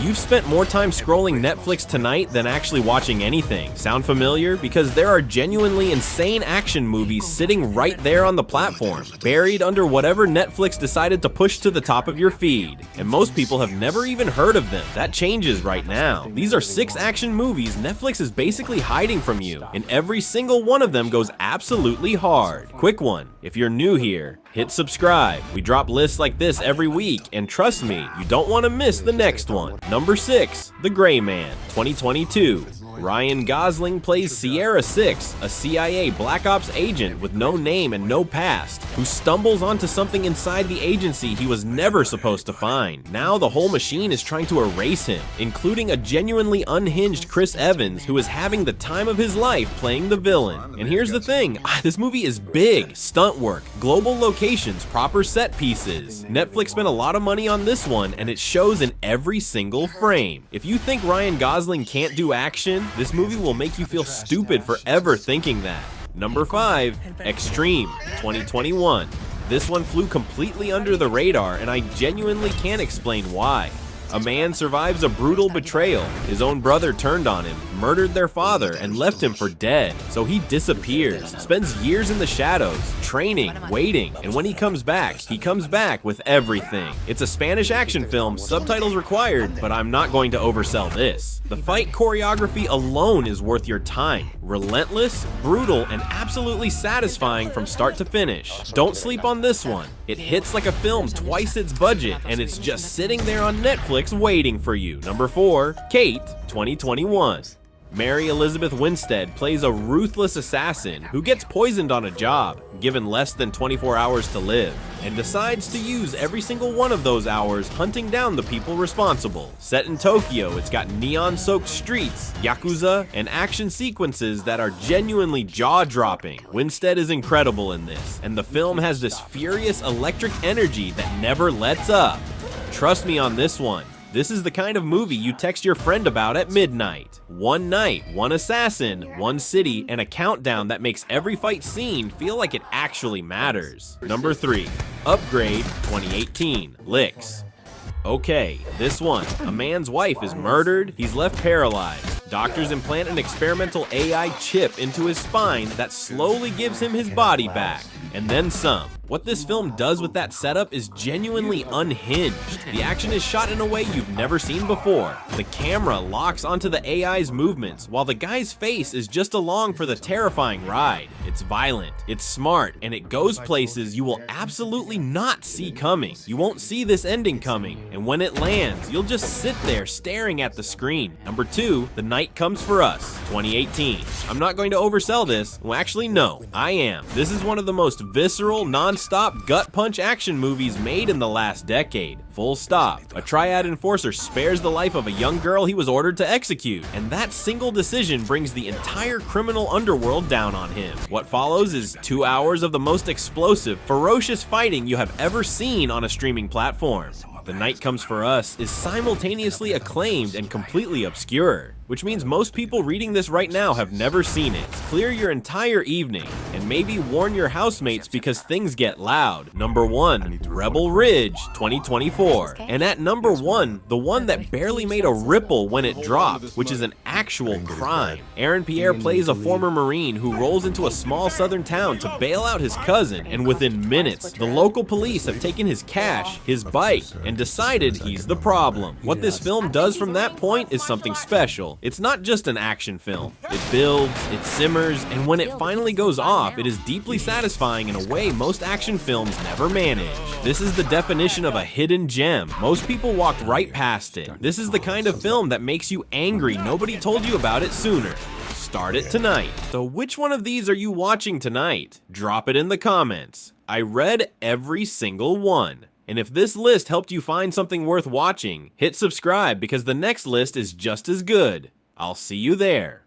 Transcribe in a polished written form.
You've spent more time scrolling Netflix tonight than actually watching anything. Sound familiar? Because there are genuinely insane action movies sitting right there on the platform, buried under whatever Netflix decided to push to the top of your feed. And most people have never even heard of them. That changes right now. These are 6 action movies Netflix is basically hiding from you, and every single one of them goes absolutely hard. Quick one, if you're new here, hit subscribe. We drop lists like this every week, and trust me, you don't want to miss the next one. Number 6, The Gray Man, 2022. Ryan Gosling plays Sierra 6, a CIA Black Ops agent with no name and no past, who stumbles onto something inside the agency he was never supposed to find. Now the whole machine is trying to erase him, including a genuinely unhinged Chris Evans, who is having the time of his life playing the villain. And here's the thing, this movie is big, stunt work, global locations, proper set pieces. Netflix spent a lot of money on this one, and it shows in every single frame. If you think Ryan Gosling can't do action, this movie will make you feel stupid for ever thinking that. Number 5, Xtreme, 2021. This one flew completely under the radar, and I genuinely can't explain why. A man survives a brutal betrayal. His own brother turned on him, murdered their father, and left him for dead. So he disappears, spends years in the shadows, training, waiting, and when he comes back with everything. It's a Spanish action film, subtitles required, but I'm not going to oversell this. The fight choreography alone is worth your time. Relentless, brutal, and absolutely satisfying from start to finish. Don't sleep on this one. It hits like a film twice its budget, and it's just sitting there on Netflix waiting for you. Number 4, Kate, 2021. Mary Elizabeth Winstead plays a ruthless assassin who gets poisoned on a job, given less than 24 hours to live, and decides to use every single one of those hours hunting down the people responsible. Set in Tokyo, it's got neon-soaked streets, yakuza, and action sequences that are genuinely jaw-dropping. Winstead is incredible in this, and the film has this furious electric energy that never lets up. Trust me on this one. This is the kind of movie you text your friend about at midnight. One night, one assassin, one city, and a countdown that makes every fight scene feel like it actually matters. Number 3, Upgrade, 2018. Licks. Okay, this one. A man's wife is murdered, he's left paralyzed. Doctors implant an experimental AI chip into his spine that slowly gives him his body back. And then some. What this film does with that setup is genuinely unhinged. The action is shot in a way you've never seen before. The camera locks onto the AI's movements, while the guy's face is just along for the terrifying ride. It's violent, it's smart, and it goes places you will absolutely not see coming. You won't see this ending coming, and when it lands, you'll just sit there staring at the screen. Number 2, The Night Comes for Us, 2018. I'm not going to oversell this. Well, actually, no, I am. This is one of the most visceral, non-stop gut punch action movies made in the last decade. Full stop. A triad enforcer spares the life of a young girl he was ordered to execute, and that single decision brings the entire criminal underworld down on him. What follows is 2 hours of the most explosive, ferocious fighting you have ever seen on a streaming platform. The Night Comes for Us is simultaneously acclaimed and completely obscure, which means most people reading this right now have never seen it. Clear your entire evening, and maybe warn your housemates because things get loud. Number 1, Rebel Ridge, 2024. And at number 1, the one that barely made a ripple when it dropped, which is an actual crime. Aaron Pierre plays a former Marine who rolls into a small southern town to bail out his cousin, and within minutes, the local police have taken his cash, his bike, and decided he's the problem. What this film does from that point is something special. It's not just an action film. It builds, it simmers, and when it finally goes off, it is deeply satisfying in a way most action films never manage. This is the definition of a hidden gem. Most people walked right past it. This is the kind of film that makes you angry nobody told you about it sooner. Start it tonight. So which one of these are you watching tonight? Drop it in the comments. I read every single one. And if this list helped you find something worth watching, hit subscribe because the next list is just as good. I'll see you there.